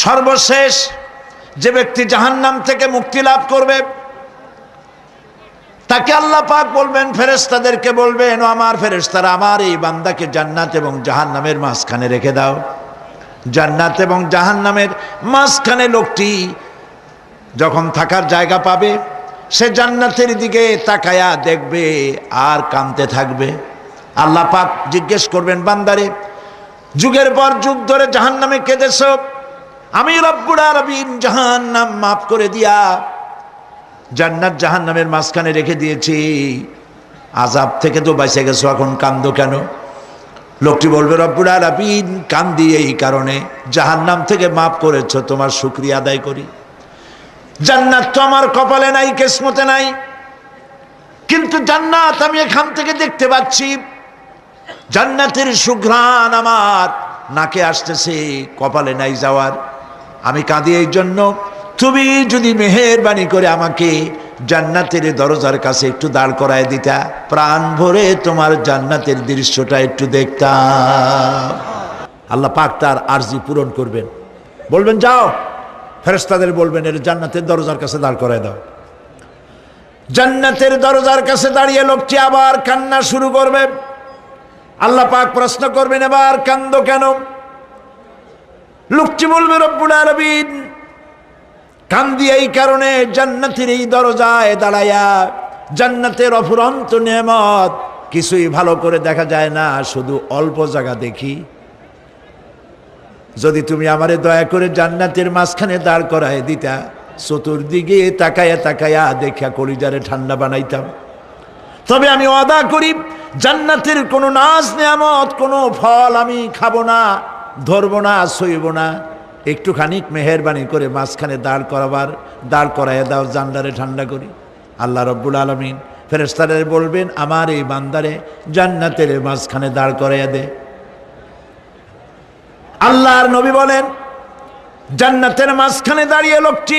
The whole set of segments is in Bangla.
সর্বশেষ যে ব্যক্তি জাহান্নাম থেকে মুক্তি লাভ করবে তাকে আল্লাহ পাক বলবেন, ফেরেশতাদেরকে বলবেন, ও আমার ফেরেশতারা, আমার এই বান্দাকে জান্নাত এবং জাহান্নামের মাঝখানে রেখে দাও। জান্নাত এবং জাহান্নামের মাঝখানে লোকটি যখন থাকার জায়গা পাবে, সে জান্নাতের দিকে তাকায়া দেখবে আর কাঁদতে থাকবে। আল্লাহ পাক জিজ্ঞেস করবেন, বান্দারে, যুগের পর যুগ ধরে জাহান্নামে কেঁদেছ, আমি রব্বুল আলামিন জাহান্নাম মাফ করে দিয়া জান্নাত জাহান্নামের মাঝখানে রেখে দিয়েছি, আযাব থেকে তো বেঁচে গেছো, এখন কান্দো কেন? লোকটি বলবে, রব্বুল আলামিন কান্দি এই কারণে, জাহান্নাম থেকে মাফ করেছো, তোমার শুকরিয়া আদায় করি। জান্নাত তো আমার কপালে নাই, কিসমতে নাই, কিন্তু জান্নাত আমি এখান থেকে দেখতে পাচ্ছি, জান্নাতের সুঘ্রাণ আমার নাকে আসতেছে, কপালে নাই যাওয়ার। আমি কাঁদি এই জন্য, তুমি যদি মেহেরবানি করে আমাকে জান্নাতের দরজার কাছে একটু দাঁড় করায় দিতা, প্রাণ ভরে তোমার জান্নাতের দৃশ্যটা একটু দেখতাম। আল্লাহ পাক তার আরজি পূরণ করবেন, বলবেন যাও, ফেরেশতাদের বলবেন এর জান্নাতের দরজার কাছে দাঁড় করায় দাও। জান্নাতের দরজার কাছে দাঁড়িয়ে লোকটি আবার কান্না শুরু করবে। আল্লাহ পাক প্রশ্ন করবেন, এবার কান্দো কেন? লোকটি বলবে, রব্বুল আলামিন কান্দি এই কারণে, জান্নাতের এই দরজায় দাঁড়ায়া জান্নাতের অফুরন্ত নেয়ামত কিছুই ভালো করে দেখা যায় না, শুধু অল্প জায়গা দেখি। যদি তুমি আমারে দয়া করে জান্নাতের মাঝখানে দাঁড় করায় দিতা, চতুর্দিকে তাকায়া তাকায়া দেখা কলিজারে ঠান্ডা বানাইতাম। তবে আমি ওয়াদা করি, জান্নাতের কোনো নাজ নেয়ামত, কোনো ফল আমি খাবো না, ধরবো না, সইব না। একটুখানি মেহেরবানি করে মাঝখানে দাঁড় করাইয়া দাও, জান্নারে ঠান্ডা করি। আল্লাহ রব্বুল আলামিন ফেরেশতাদের বলবেন, আমার এই বান্দারে জান্নাতের মাঝখানে দাঁড় করাইয়া দে। আল্লাহর নবী বলেন, জান্নাতের মাঝখানে দাঁড়িয়ে লোকটি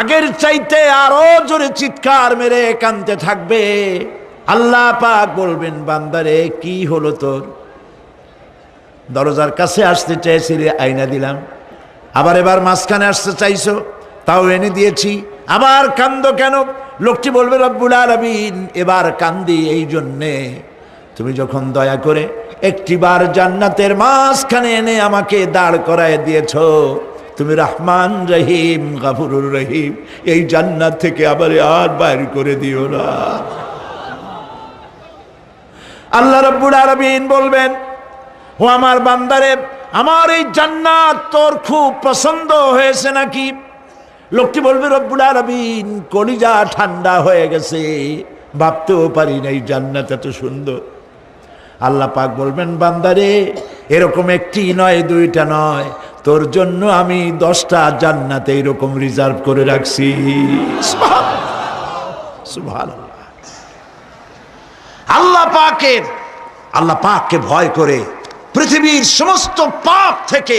আগের চাইতে আরো জোরে চিৎকার মেরে কাঁদতে থাকবে। আল্লাহ পাক বলবেন, বান্দারে কি হলো তোর? দরজার কাছে আসতে চাইছিলে, আইনা দিলাম। আবার এবার মাঝখানে আসতে চাইছো, তাও এনে দিয়েছি, আবার কান্দো কেন? লোকটি বলবে, রব্বুল আলামিন এবার কান্দি এই জন্যে, তুমি যখন দয়া করে একটিবার জান্নাতের মাঝখানে এনে আমাকে দাঁড় করায় দিয়েছ, তুমি রহমান রহিম গফুরুর রহিম, এই জান্নাত থেকে আবার আর বাইর করে দিও না। আল্লাহ রাব্বুল আলামিন বলবেন, ও আমার বান্দারে, আমার এই জান্নাত তোর খুব পছন্দ হয়েছে নাকি? লোকটি বলবে, রব্বুল আলামিন কলিজা ঠান্ডা হয়ে গেছে, ভাবতেও পারি না এই জান্নাত এত সুন্দর। আল্লাহ পাক বলবেন, বান্দারে এরকম একটি নয়, দুইটা নয়, তোর জন্য আমি 10টা জান্নাত এইরকম রিজার্ভ করে রাখছি। সুবহানাল্লাহ। আল্লাহ পাককে ভয় করে পৃথিবীর সমস্ত পাপ থেকে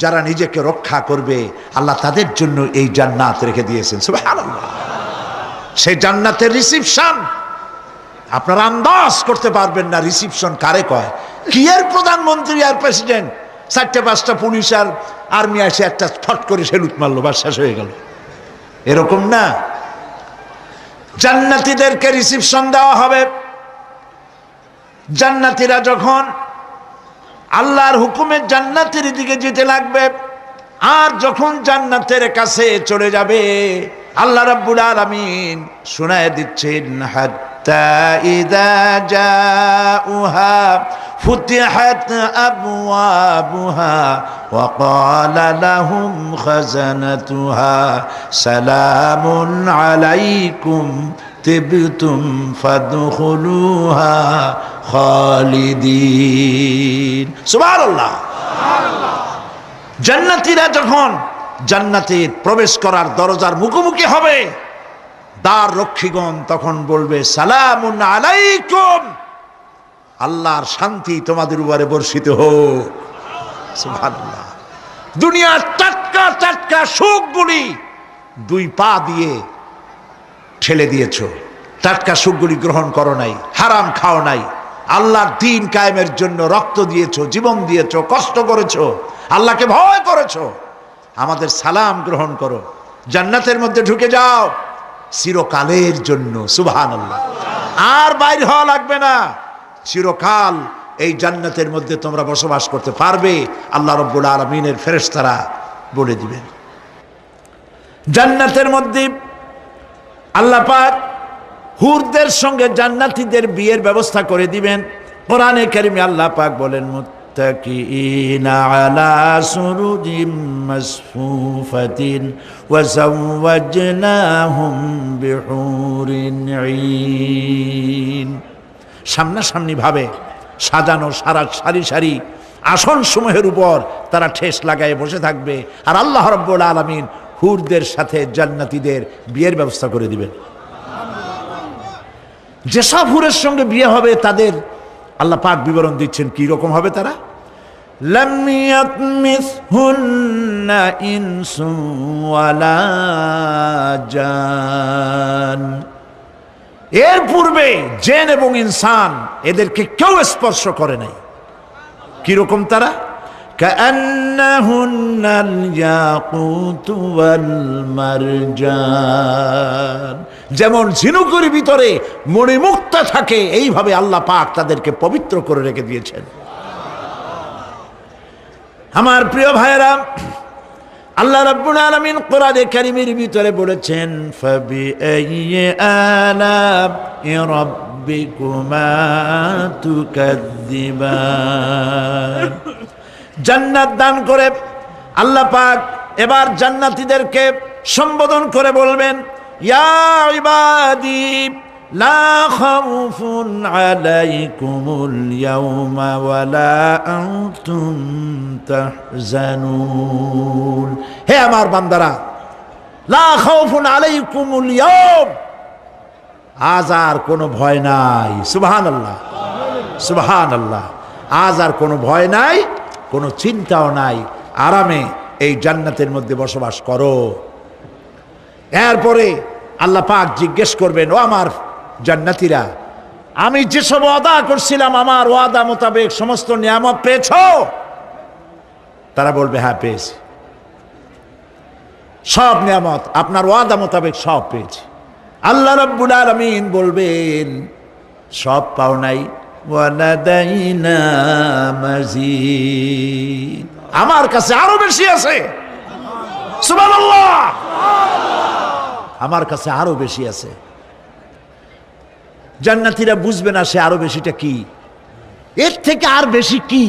যারা নিজেকে রক্ষা করবে, আল্লাহ তাদের জন্য এই জান্নাত রেখে দিয়েছেন। সুবহানাল্লাহ। সেই জান্নাতের রিসিপশন আপনারা আন্দাজ করতে পারবেন না, রিসিপশন কারে কয়। কি এর প্রধানমন্ত্রী আর প্রেসিডেন্ট, 4-5টা পুলিশ আর আর্মি আসে একটা ফট করে সেলুট মারলো, বাস শেষ হয়ে গেল, এরকম না। জান্নাতীদেরকে রিসিপশন দেওয়া হবে। জান্নাতীরা যখন আল্লাহর হুকুমে জান্নাতের দিকে যেতে লাগবে, আর যখন জান্নাতের কাছে চলে যাবে, আল্লাহ রাব্বুল আলামিন শোনায় দিচ্ছেন, হাত্তা ইযা জাউহা ফুতিহাত আবওয়াবুহা ওয়া ক্বালা লাহুম খাজানাতুহা সালামুন আলাইকুম তিবতুম ফাদখুলুহা খালিদিন। সুবহানাল্লাহ। জান্নাতীরা যখন জান্নাতে প্রবেশ করার দরজার মুখোমুখি হবে, দ্বার রক্ষীগণ তখন বলবে, সালামুন আলাইকুম, আল্লাহর শান্তি তোমাদের উপরে বর্ষিত হোক। সুবহানাল্লাহ। দুনিয়ার টাটকা টাটকা সুখগুলি 2 পা দিয়ে ঠেলে দিয়েছ, টাটকা সুখগুলি গ্রহণ করো নাই, হারাম খাও নাই, আল্লাহর দ্বীন কায়েমের জন্য রক্ত দিয়েছো, জীবন দিয়েছো, কষ্ট করেছো, আল্লাহকে ভয় করেছো। আমাদের সালাম গ্রহণ করো, জান্নাতের মধ্যে ঢুকে যাও চিরকালের জন্য। সুবহানাল্লাহ। আর বাইর হওয়া লাগবে না, চিরকাল এই জান্নাতের মধ্যে তোমরা বসবাস করতে পারবে। আল্লাহ রাব্বুল আলামিনের ফেরেশতারা বলে দিবেন। জান্নাতের মধ্যে আল্লাহ পাক হুরদের সঙ্গে জান্নাতীদের বিয়ের ব্যবস্থা করে দিবেন। কোরআনে কারিমে আল্লাহ পাক বলেন, মুত্তাকিইনা আলা সুরুজিম মাসফুফাতিন ওয়া যাওয়াজনাহুম বিহুরিন ঈন। সামনাসামনি ভাবে সাজানো সারি সারি আসন সমূহের উপর তারা ঠেস লাগায় বসে থাকবে, আর আল্লাহ রাব্বুল আলামিন হুরদের সাথে জান্নাতীদের বিয়ের ব্যবস্থা করে দিবেন। যেসব হুরের সঙ্গে বিয়ে হবে তাদের আল্লাহ পাক বিবরণ দিচ্ছেন কি রকম হবে তারা। লাম ইয়াতমিসহুন্না ইনসুন ওয়ালা জান। এর পূর্বে জিন এবং ইনসান এদেরকে কেউ স্পর্শ করে নাই। কি রকম তারা? কাআন্নাহুন্নাল ইয়াকুতু ওয়াল মারজান। যেমন ঝিনুকের ভিতরে মণিমুক্তা থাকে, এইভাবে আল্লাহ পাক তাদেরকে পবিত্র করে রেখে দিয়েছেন। আমার প্রিয় ভাইরা, আল্লাহ রাব্বুল আলামিন কোরআনে কারীমের ভিতরে বলেছেন, ফাবিআইয়ি আলা'i রাব্বিকুমা তুকাযযিবান। জান্নাত দান করে আল্লাহ পাক এবার জান্নাতীদেরকে সম্বোধন করে বলবেন, ইয়া ইবাদি লা খাউফুন আলাইকুমুল ইয়াওমা ওয়ালা আনতুম তাহজানুন। হে আমার বান্দারা, লা খাউফুন আলাইকুমুল ইয়াওম, আজ আর কোনো ভয় নাই। সুবহানাল্লাহ, সুবহানাল্লাহ। আজ আর কোনো ভয় নাই, কোনো চিন্তাও নাই, আরামে এই জান্নাতের মধ্যে বসবাস করো। এরপরে আল্লাহ পাক জিজ্ঞেস করবেন, ও আমার জান্নাতীরা, আমি যেসব ওয়াদা করছিলাম আমার ওয়াদা মোতাবেক সমস্ত নিয়ামত পেয়েছো? তারা বলবে, হ্যাঁ পেয়েছি, সব নিয়ামত আপনার ওয়াদা মোতাবেক সব পেয়েছি। আল্লাহ রাব্বুল আলামিন বলবেন, সব পাও নাই, ওয়ালাদাইনা মাজিদ, আমার কাছে আরো বেশি আছে। সুবহানাল্লাহ, আমার কাছে আরো বেশি আছে। জান্নাতীরা বুঝবে না সে আরো বেশিটা কি, এর থেকে আর বেশি কি।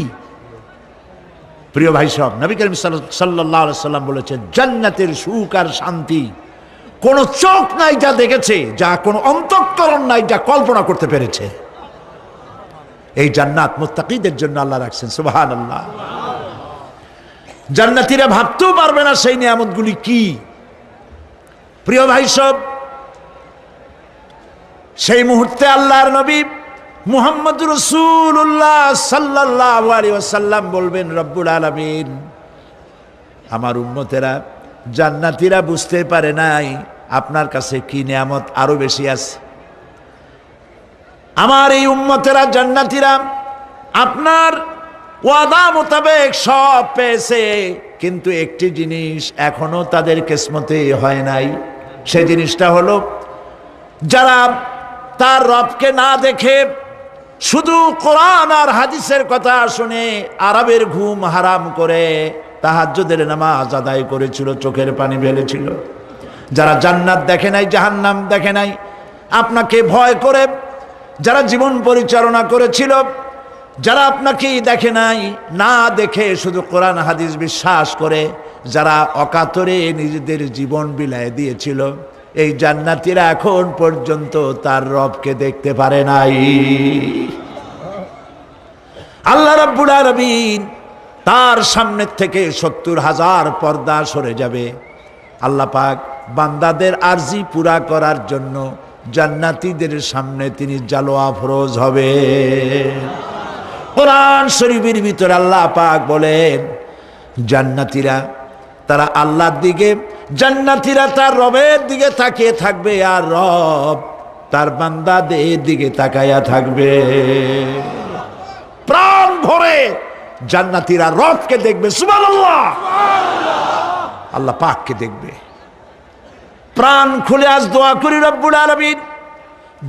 প্রিয় ভাই সব, নবী করিম সাল্লাল্লাহু আলাইহি সাল্লাম বলেছেন, জান্নাতের সুখ আর শান্তি কোন চোখ নাই যা দেখেছে, যা কোন অন্তঃকরণ নাই যা কল্পনা করতে পেরেছে। এই জান্নাত মুত্তাকিদের জন্য আল্লাহ রাখছেন। সুবহানাল্লাহ। জান্নাতীরা ভাবতেও পারবে না সেই নিয়ামতগুলি কি। প্রিয় ভাই সব, সেই মুহূর্তে আল্লাহর নবী মুহাম্মদুর রাসূলুল্লাহ সাল্লাল্লাহু আলাইহি ওয়াসাল্লাম বলবেন, রব্বুল আলামিন, আমার উম্মতেরা জান্নাতীরা বুঝতে পারে নাই আপনার কাছে কি নিয়ামত আরো বেশি আছে। আমার এই উম্মতেরা জান্নাতীরা আপনার ওয়াদা মোতাবেক সব পেয়েছে, কিন্তু একটি জিনিস এখনো তাদের কিসমতে হয় নাই। সেই জিনিসটা হলো, যারা তার রবকে না দেখে শুধু কোরআন আর হাদিসের কথা শুনে আরবের ঘুম হারাম করে তাহাজ্জুদের নামাজ আদায় করেছিল, চোখের পানি ফেলেছিল, যারা জান্নাত দেখে নাই, জাহান্নাম দেখে নাই, আপনাকে ভয় করে যারা জীবন পরিচালনা করেছিল, যারা আপনাকে দেখে নাই, না দেখে শুধু কোরআন হাদিস বিশ্বাস করে যারা অকাতরে নিজেদের জীবন বিলায় দিয়েছিল, এই জান্নাতীরা এখন পর্যন্ত তার রবকে দেখতে পারে নাই। আল্লাহ রাব্বুল আলামিন তার সামনে থেকে ৭০,০০০ পর্দা সরে যাবে। আল্লাহ পাক বান্দাদের আরজি পুরা করার জন্য জান্নাতীদের সামনে তিনি জালোয়া ফরজ হবে। কোরআন শরীফের ভিতরে আল্লাহ পাক বলেন, জান্নাতীরা তারা আল্লাহর দিকে, জান্নাতীরা তার রবের দিকে তাকিয়ে থাকবে, আর রব তার বান্দাদের দিকে তাকায়া থাকবে। প্রাণ ভরে জান্নাতীরা রবকে দেখবে। সুবহানাল্লাহ। আল্লাহ পাককে দেখবে। প্রাণ খুলে আজ দোয়া করি রব্বুল আলামিন,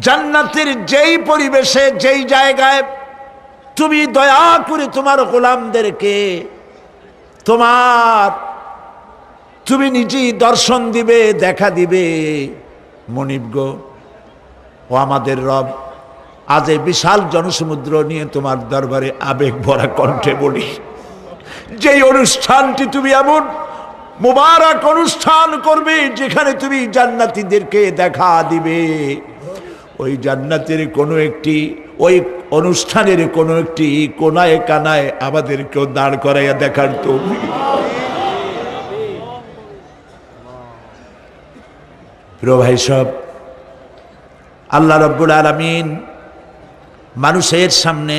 জান্নাতের যেই পরিবেশে যেই জায়গায় তুমি দয়া করে তোমার গোলামদেরকে তুমি নিজেই দর্শন দিবে, দেখা দিবে। মনিব গো, ও আমাদের রব, আজ এই বিশাল জনসমুদ্র নিয়ে তোমার দরবারে আবেগ ভরা কণ্ঠে বলি, যেই অনুষ্ঠানটি তুমি এমন মুবারক অনুষ্ঠান করবে যেখানে তুমি জান্নাতীদেরকে দেখা দিবে, ওই জান্নাতের কোনো একটি, ওই অনুষ্ঠানের কোনো একটি কোনায় কানায় আমাদেরকেও দাঁড় করাইয়া দেখার তৌফিক। প্রিয় ভাই সব, আল্লাহ রাব্বুল আলামিন মানুষের সামনে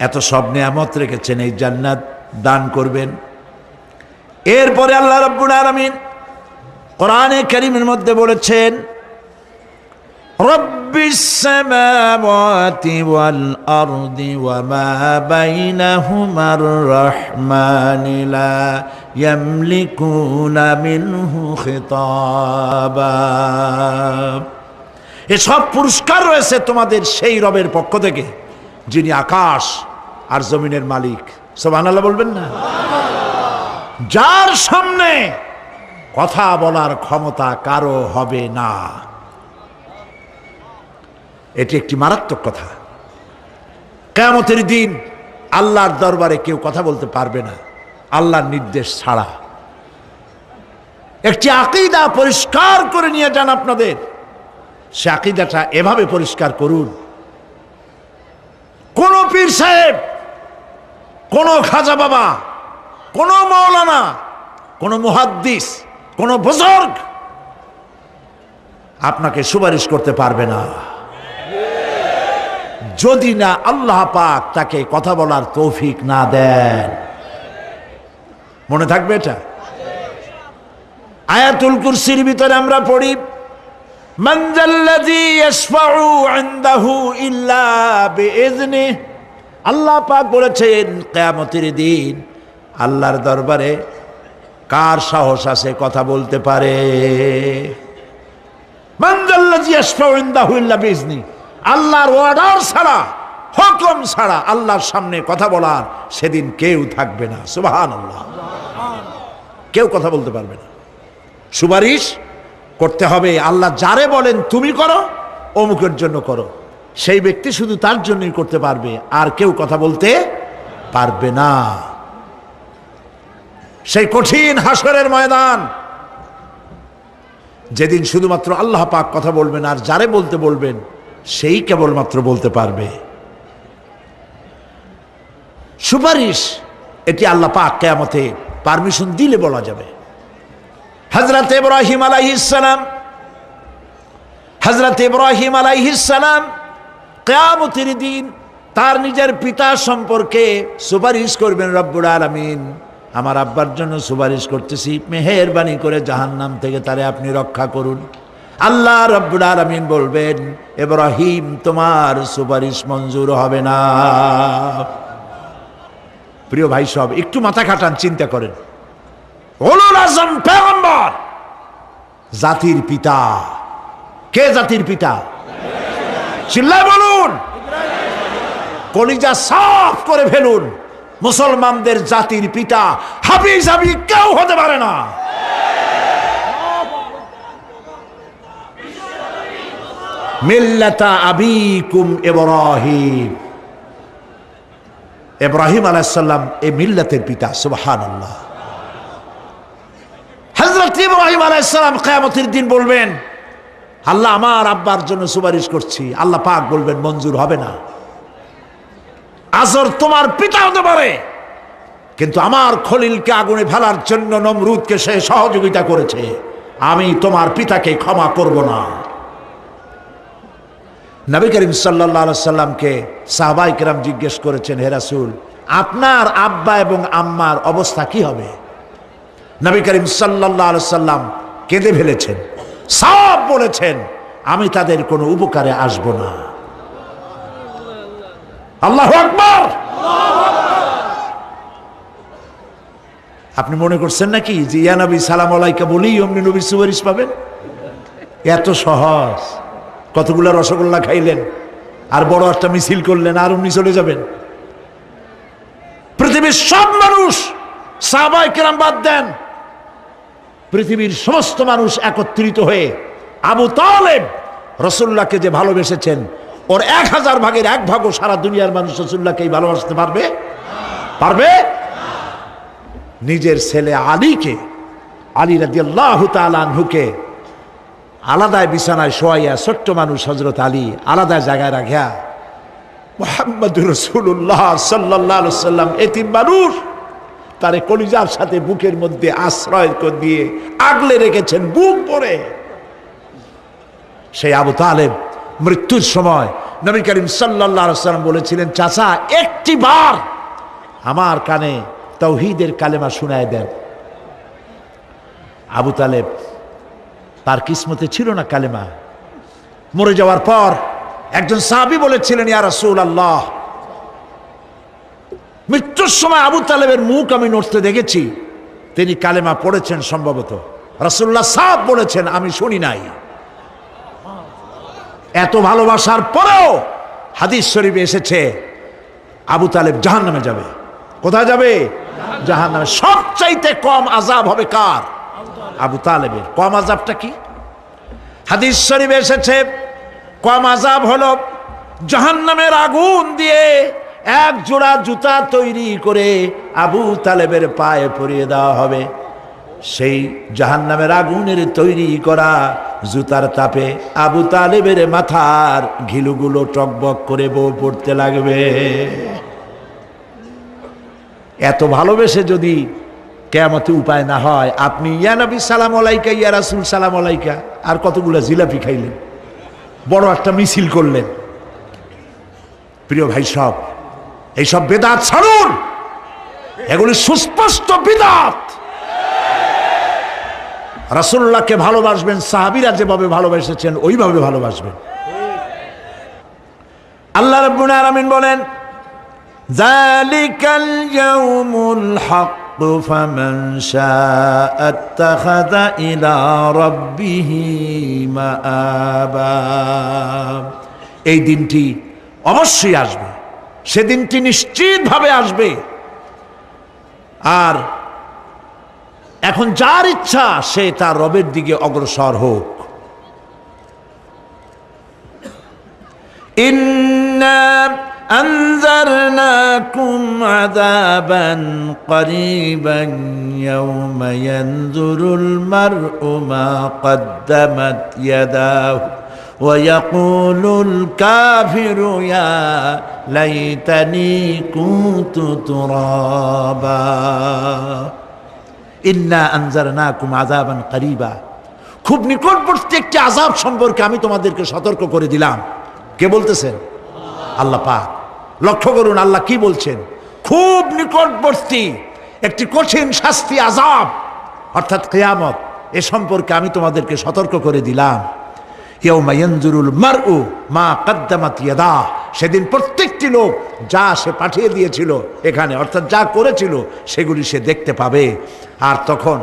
এত সব নিয়ামত রেখেছেন, এই জান্নাত দান করবেন। এরপরে আল্লাহ রাব্বুল আলামিন কোরআনে কারীমের মধ্যে বলেছেন, রব্বিস সামাওয়াতি ওয়াল আরদি ওয়া মা বাইনাহুমার রহমানি লা ইয়ামলিকুনা মিনহু খিতাবা। এসব পুরস্কার রয়েছে তোমাদের সেই রবের পক্ষ থেকে যিনি আকাশ আর জমিনের মালিক। সুবহানাল্লাহ বলবেন না? যার সামনে কথা বলার ক্ষমতা কারো হবে না। এটি একটি মারাত্মক কথা। কিয়ামতের দিন আল্লাহর দরবারে কেউ কথা বলতে পারবে না আল্লাহর নির্দেশ ছাড়া। একটি আকীদা পরিষ্কার করে নিয়ে যান আপনাদের, সে আকীদাটা এভাবে পরিষ্কার করুন, কোন পীর সাহেব, কোন খাজা বাবা, কোন মাওলানা, কোন মুহাদ্দিস, কোন বুজুর্গ আপনাকে সুপারিশ করতে পারবে না যদি না আল্লাহ পাক তাকে কথা বলার তৌফিক না দেন। মনে থাকবে এটা। আয়াতুল কুরসির ভিতরে আমরা পড়ি, মান যাল্লাযী ইয়াশফাউ ইনদাহু ইল্লা বিইজনিহি। আল্লাহ পাক বলেছেন কিয়ামতের দিন আল্লাহর দরবারে কার সাহস আছে কথা বলতে পারে? মান যাল্লাযী ইয়াশফাউ ইনদাহু ইল্লা বিইজনিহি। আল্লাহর অর্ডার ছাড়া, হুকুম ছাড়া আল্লাহর সামনে কথা বলার সেদিন কেউ থাকবে না। সুবহানাল্লাহ। কেউ কথা বলতে পারবে না। সুপারিশ করতে হবে আল্লাহ যারে বলেন তুমি করো, অমুকের জন্য করো, সেই ব্যক্তি শুধু তার জন্যই করতে পারবে, আর কেউ কথা বলতে পারবে না। সেই কঠিন হাসরের ময়দান, যেদিন শুধুমাত্র আল্লাহ পাক কথা বলবেন, আর যারে বলতে বলবেন সেই কেবলমাত্র বলতে পারবে। সুপারিশ এটি আল্লাহ পাক কিয়ামতে পারমিশন দিলে বলা যাবে। হযরত ইব্রাহিম আলাইহিস সালাম কিয়ামতের দিন তার নিজের পিতা সম্পর্কে সুপারিশ করবেন, রব্বুল আলামিন আমার আব্বার জন্য সুপারিশ করতেছি, মেহেরবানি করে জাহান্নাম থেকে তারে আপনি রক্ষা করুন। আল্লাহ রব্বুল আলামিন বলবেন, ইব্রাহিম তোমার সুপারিশ মঞ্জুর হবে না। প্রিয় ভাই সব, একটু মাথা খাটান, চিন্তা করেন। উলুল আযম পয়গম্বর, জাতির পিতা। কে জাতির পিতা? চিল্লায় বলুন, কলিজা সাফ করে ফেলুন। মুসলমানদের জাতির পিতা হাফিজ হাবি কেউ হতে পারে না। মিল্লাতা আবিকুম ইব্রাহিম। ইব্রাহিম আলাইহিস সালাম এই মিল্লাতের পিতা। সুবহানাল্লাহ। হযরত ইব্রাহিম আলাইহিস সালাম কিয়ামতের দিন বলবেন, আল্লাহ আমার আব্বার জন্য সুপারিশ করছি। আল্লাহ পাক বলবেন মঞ্জুর হবে না। আজর তোমার পিতা হতে পারে, কিন্তু আমার খলিলকে আগুনে ফেলার জন্য নমরুদকে সে সহযোগিতা করেছে, আমি তোমার পিতাকে ক্ষমা করব না। নবী করিম সাল্লাল্লাহু আলাইহি সাল্লামকে সাহাবায়ে কেরাম জিজ্ঞেস করেছেন, হে রাসূল আপনার আব্বা এবং আম্মার অবস্থা কি হবে? নবী করিম সাল্লাল্লাহু আলাইহি সাল্লাম কেঁদে ফেলেছেন, সব বলেছেন আমি তাদের কোনো উপকারে আসব না। আল্লাহু আকবার। আপনি মনে করছেন নাকি যে ইয়া নবী সালাম আলাইকা বলেই অমনি নবীর সুপারিশ পাবেন? এত সহজ। কতগুলা রসগোল্লা খাইলেন আর বড় একটা মিছিল করলেন আর অমনি চলে যাবেন? পৃথিবীর সব মানুষ, সাহাবায়ে কেরাম বাদ দেন, পৃথিবীর সমস্ত মানুষ একত্রিত হয়ে আবু তালেব রাসূলুল্লাহকে যে ভালোবেসেছেন, ওর 1000 ভাগের 1 ভাগও সারা দুনিয়ার মানুষ রাসূলুল্লাহকে ভালোবাসতে পারবে? পারবে? নিজের ছেলে আলীকে, আলী রাদিয়াল্লাহু তাআলা আনহুকে আলাদায় বিছানায় শোয়াইয়া, ছোট্ট মানুষ হযরত আলী আলাদা জায়গায় রাখিয়া মুহাম্মদুর রাসূলুল্লাহ সাল্লাল্লাহু আলাইহি ওয়াসাল্লাম এতিম মানুষ তারে কলিজার সাথে বুকের মধ্যে আশ্রয় করে দিয়ে আগলে রেখেছেন বুক ভরে। সেই আবু তালেব মৃত্যুর সময় নবী করিম সাল্লাল্লাহু আলাইহি ওয়াসাল্লাম বলেছিলেন, চাচা একটি বার আমার কানে তাওহীদের কালেমা শোনায় দেন। আবু তালেব, তার কিসমতে ছিল না কালেমা। মরে যাওয়ার পর একজন সাহাবী বলেছিলেন, ইয়া রাসূলুল্লাহ, মৃত্যুর সময় আবু তালেবের মুখ আমি নড়তে দেখেছি, তিনি কালেমা পড়েছেন সম্ভবত। রাসূলুল্লাহ সাহেব বলেছেন, আমি শুনি নাই। এত ভালোবাসার পরেও হাদিস শরীফে এসেছে আবু তালেব জাহান্নামে যাবে। কোথায় যাবে? জাহান্নামে। সবচাইতে কম আযাব হবে কার? আবু তালেবের। কম আযাবটা কি? হাদিস শরীফে এসেছে কম আযাব হলো জাহান্নামের আগুন দিয়ে 1 জোড়া জুতা তৈরি করে আবু তালেবের পায়ে পরিয়ে দেওয়া হবে। সেই জাহান্নামের আগুনের তৈরি করা জুতার তাপে আবু তালেবের মাথার ঘিলুগুলো টকবক করে বউ পড়তে লাগবে। এত ভালোবেসে যদি কিয়ামতে উপায় না হয়, আপনি ইয়া নবী সালাম আলাইকা, ইয়া রাসূল সালাম আলাইকা, আর কতগুলো জিলাপি খাইলেন, বড় একটা মিছিল করলেন। প্রিয় ভাই সব, এইসব বেদাত ছাড়ুন, এগুলি সুস্পষ্ট বিদআত। রাসূলুল্লাহকে ভালোবাসবেন, সাহাবীরা যেভাবে ভালোবেসেছেন ওইভাবে ভালোবাসবেন। আল্লাহ রাব্বুল আলামিন বলেন, যালিকাল ইয়াউমুল হক ফামান শাআ আত্তাখাযা ইলা রাব্বিহি মাআবা। এই দিনটি অবশ্যই আসবে, সেদিনটি নিশ্চিতভাবে আসবে। আর এখন যার ইচ্ছা সে তার রবের দিকে অগ্রসর হোক। ইন্না আনজারনাকুম আযাবান করিবান ইয়াওমা ইয়ানজুরুল মার'উ মা কদ্দামাত ইয়াদাহু ওয়া ইয়াকুলুল কাফিরু ইয়া লাইতানি কুনতু তুরাবা। ইন্না আনজারনাকুম আযাবান করিবা, খুব নিকটবর্তী একটি আযাব সম্পর্কে আমি তোমাদেরকে সতর্ক করে দিলাম। কে বলতেছেন? আল্লাহ পাক। লক্ষ্য করুন আল্লাহ কি বলছেন, খুব নিকটবর্তী একটি কঠিন শাস্তি, আযাব অর্থাৎ কিয়ামত, এ সম্পর্কে আমি তোমাদেরকে সতর্ক করে দিলাম। ইয়াউমা ইয়ানজুরুল মার'উ মা কদ্দামাত ইয়াদা, সেদিন প্রত্যেকটি লোক যা সে পাঠিয়ে দিয়েছিল এখানে, অর্থাৎ যা করেছিল সেগুলি সে দেখতে পাবে। আর তখন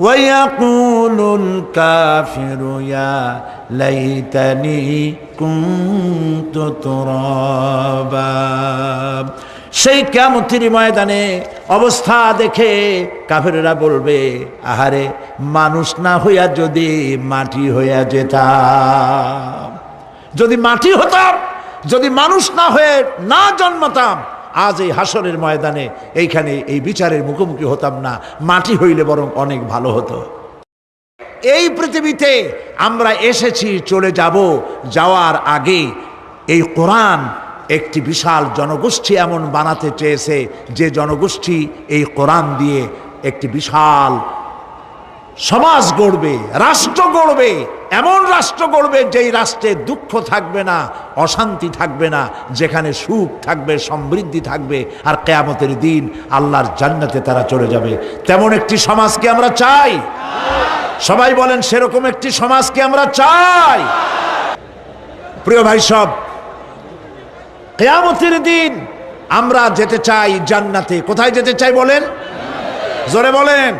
ওয়ায়াকুলুল কাফিরু ইয়া লাইতানি কুনতু তুরাবা। সেই কিয়ামতের ময়দানে অবস্থা দেখে কাফেররা বলবে, আহারে মানুষ না হইয়া যদি মাটি হইয়া যেতাম, যদি মাটি হতাম, যদি মানুষ না হয়ে না জন্মাতাম, আজ এই হাসরের ময়দানে এইখানে এই বিচারের মুখোমুখি হতাম না, মাটি হইলে বরং অনেক ভালো হতো। এই পৃথিবীতে আমরা এসেছি, চলে যাব, যাওয়ার আগে এই কোরআন একটি বিশাল জনগোষ্ঠী এমন বানাতে চেয়েছে যে জনগোষ্ঠী এই কোরআন দিয়ে একটি বিশাল সমাজ গড়বে, রাষ্ট্র গড়বে, এমন রাষ্ট্র গড়বে যেই রাষ্ট্রে দুঃখ থাকবে না, অশান্তি থাকবে না, যেখানে সুখ থাকবে, সমৃদ্ধি থাকবে, আর কিয়ামতের দিন আল্লাহর জান্নাতে তারা চলে যাবে। তেমন একটি সমাজকে আমরা চাই। সবাই বলেন সেরকম একটি সমাজকে আমরা চাই। প্রিয় ভাই সব, কিয়ামতের দিন আমরা যেতে চাই জান্নাতে। কোথায় যেতে চাই বলেন? জোরে বলেন।